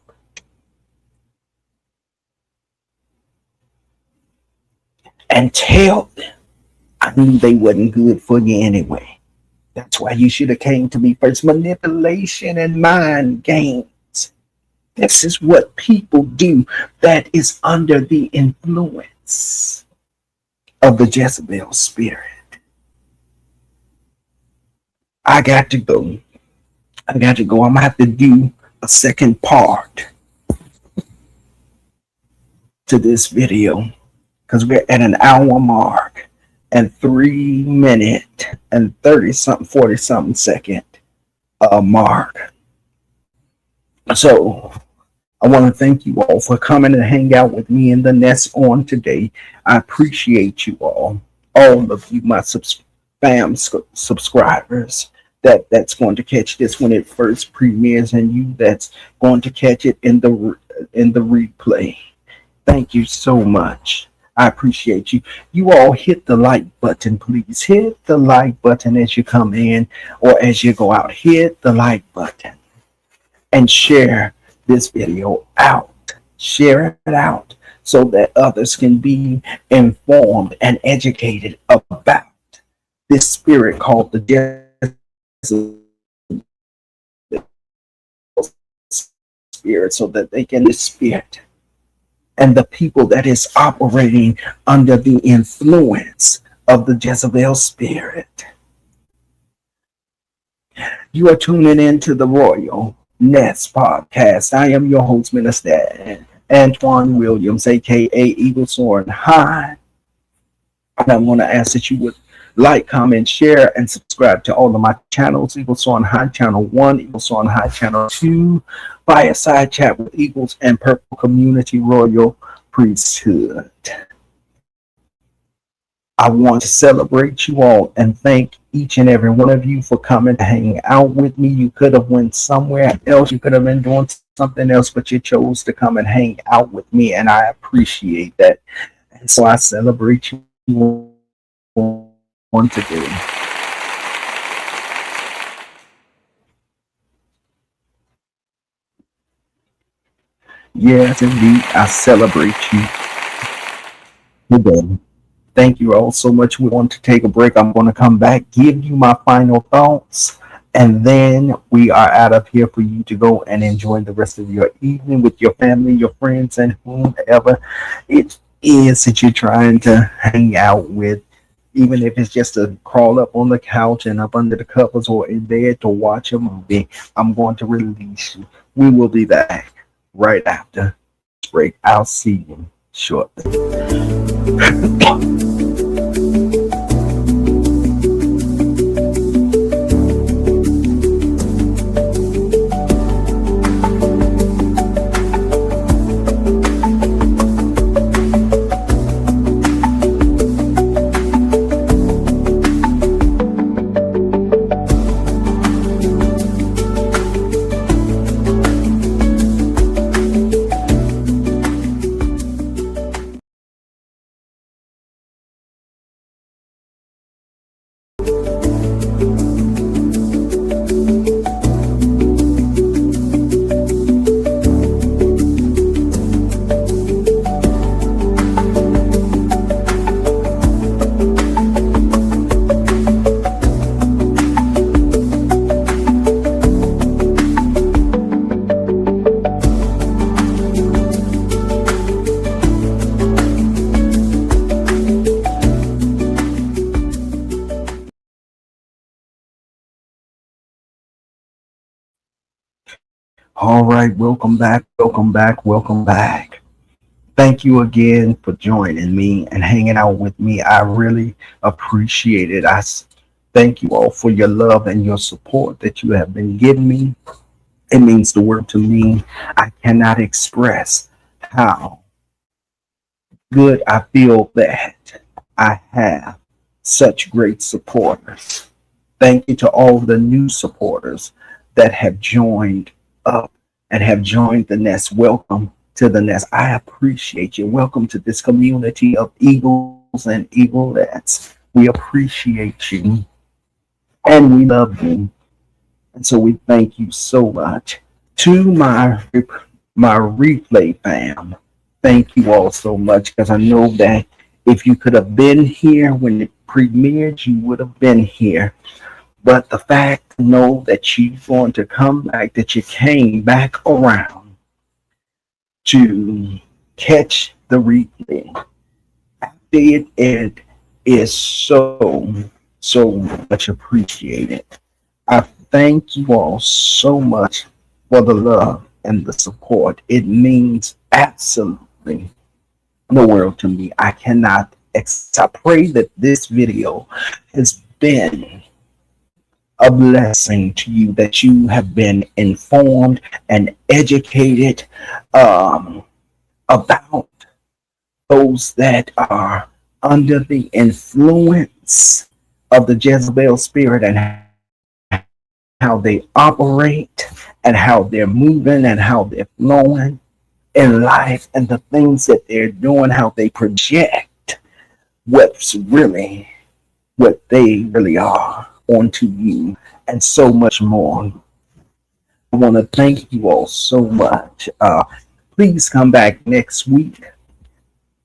And tell them, I knew they wasn't good for you anyway. That's why you should have came to me first. Manipulation and mind games. This is what people do that is under the influence of the Jezebel spirit. I got to go. I'm gonna have to do a second part to this video because we're at an hour mark and 3 minute and 30 something 40 something second mark. So I want to thank you all for coming and hang out with me in the nest on today. I appreciate you all of you, my subscribers that's going to catch this when it first premieres, and you that's going to catch it in the replay. Thank you so much. I appreciate you. You all hit the like button, please. Hit the like button as you come in or as you go out. Hit the like button and share this video out. Share it out so that others can be informed and educated about this spirit called the Jezebel spirit, so that they can spirit and the people that is operating under the influence of the Jezebel spirit. You are tuning into the Royal Nest Podcast. I am your host, Minister Antoine Williams, aka Eagle Soaring High. And I want to ask that you would like, comment, share, and subscribe to all of my channels. Eagle Soaring High Channel 1, Eagle Soaring High Channel 2, Fireside Chat with Eagles, and Purple Community Royal Priesthood. I want to celebrate you all and thank each and every one of you for coming to hang out with me. You could have went somewhere else. You could have been doing something else, but you chose to come and hang out with me, and I appreciate that. And so I celebrate you on today. Yes, indeed, I celebrate you today. Thank you all so much. We want to take a break. I'm going to come back, give you my final thoughts, and then we are out of here for you to go and enjoy the rest of your evening with your family, your friends, and whomever it is that you're trying to hang out with. Even if it's just to crawl up on the couch and up under the covers or in bed to watch a movie, I'm going to release you. We will be back right after this break. I'll see you shortly. All right, welcome back, welcome back, welcome back. Thank you again for joining me and hanging out with me. I really appreciate it. Thank you all for your love and your support that you have been giving me. It means the world to me. I cannot express how good I feel that I have such great supporters. Thank you to all the new supporters that have joined up and have joined the nest. Welcome to the nest. I appreciate you. Welcome to this community of eagles and eaglettes. We appreciate you and we love you. And so we thank you so much. To my replay fam, thank you all so much because I know that if you could have been here when it premiered, you would have been here. But the fact to know that you're going to come back, that you came back around to catch the replay, it is so much appreciated. I thank you all so much for the love and the support. It means absolutely the world to me. I pray that this video has been a blessing to you, that you have been informed and educated about those that are under the influence of the Jezebel spirit and how they operate and how they're moving and how they're flowing in life and the things that they're doing, how they project what's really what they really are onto you, and so much more. I want to thank you all so much. Please come back next week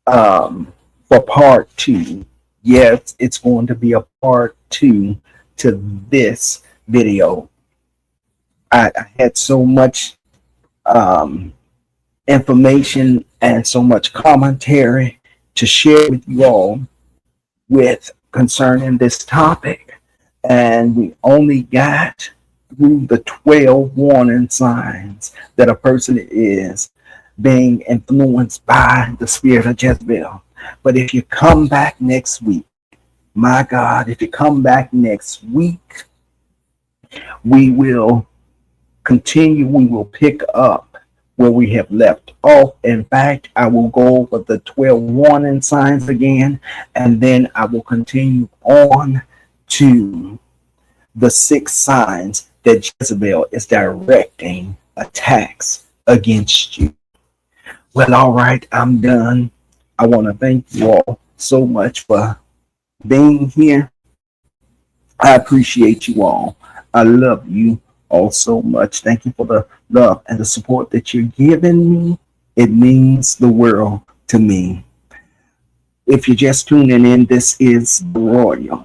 for part two. Yes, it's going to be a part two to this video. I had so much um, information and so much commentary to share with you all with concerning this topic, and we only got through the 12 warning signs that a person is being influenced by the spirit of Jezebel. But if you come back next week, my God, if you come back next week, we will continue, we will pick up where we have left off. In fact, I will go over the 12 warning signs again, and then I will continue on to the 6 signs that Jezebel is directing attacks against you. Well, all right, I'm done. I want to thank you all so much for being here. I appreciate you all. I love you all so much. Thank you for the love and the support that you're giving me. It means the world to me. If you're just tuning in, this is the Royal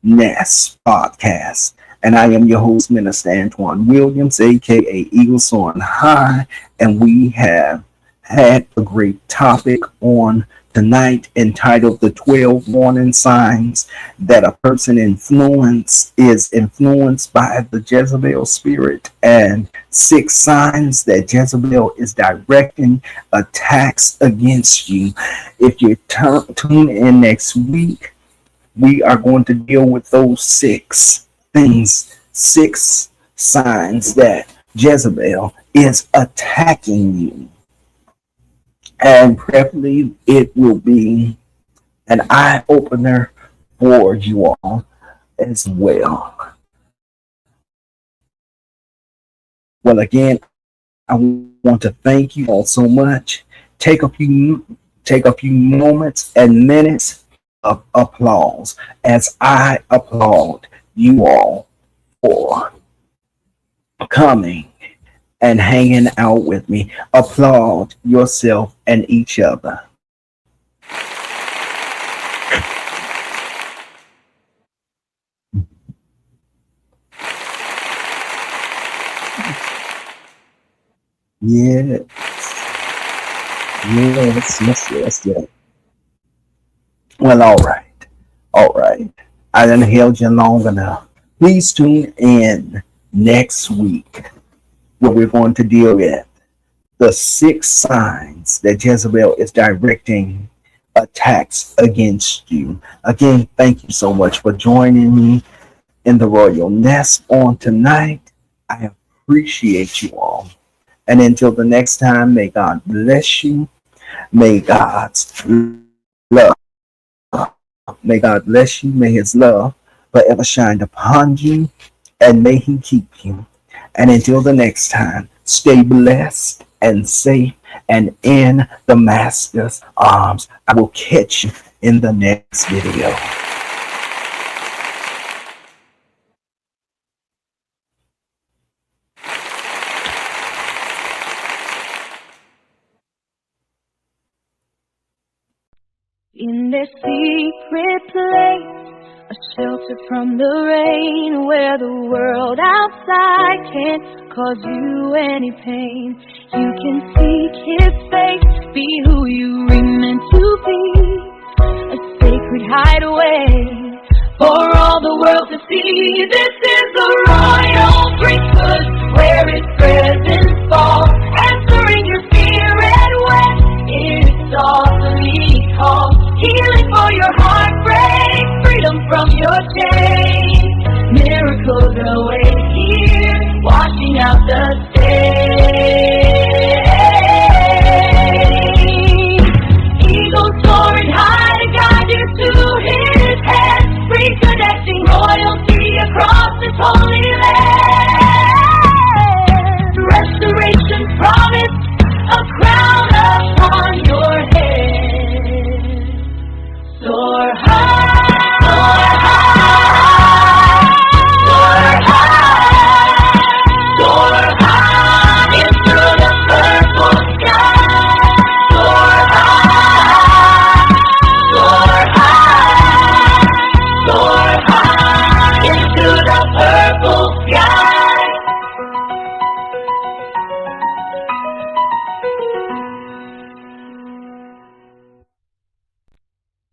Nest Podcast, and I am your host, Minister Antoine Williams, aka Eagle Soaring High, and we have had a great topic on tonight entitled The 12 Warning Signs That a Person is influenced by the Jezebel Spirit, and 6 signs that Jezebel is directing attacks against you. If you tune in next week, we are going to deal with those 6 things, 6 signs that Jezebel is attacking you. And preferably it will be an eye opener for you all as well. Well, again, I want to thank you all so much. Take a few moments and minutes of applause as I applaud you all for coming and hanging out with me. Applaud yourself and each other. Yeah. Yes. Well, all right. I done held you long enough. Please tune in next week where we're going to deal with the 6 signs that Jezebel is directing attacks against you. Again, thank you so much for joining me in the Royal Nest on tonight. I appreciate you all. And until the next time, may God bless you. May God's love, may God bless you. May His love forever shine upon you. And may He keep you. And until the next time, stay blessed and safe and in the Master's arms. I will catch you in the next video.
In their secret place, a shelter from the rain, where the world outside can't cause you any pain. You can seek His face, be who you were meant to be, a sacred hideaway for all the world to see. This is the royal priesthood, where His presence falls, answering your spirit when it's awesomely called. Healing for your heartbreak, freedom from your chains. Miracles await here, washing out the stain. Eagles soaring high to guide you to His hand, reconnecting royalty across this holy land. Restoration promised, a crown upon your head. Soar high, soar high, soar high, soar high into the purple sky. Soar high, soar high, soar high into the purple sky.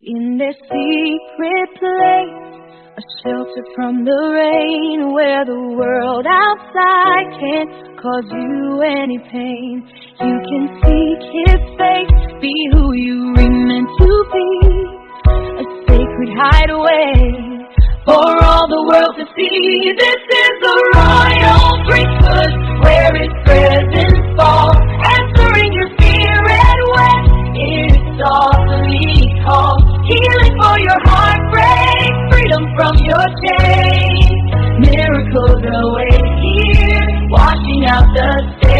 In their secret place, a shelter from the rain, where the world outside can't cause you any pain. You can seek His face, be who you were meant to be, a sacred hideaway for all the world to see. This is the royal priesthood, where His presence falls, answering your spirit when it's awesomely called. Healing for your heartbreak, freedom from your chains. Miracles await here, washing out the stain.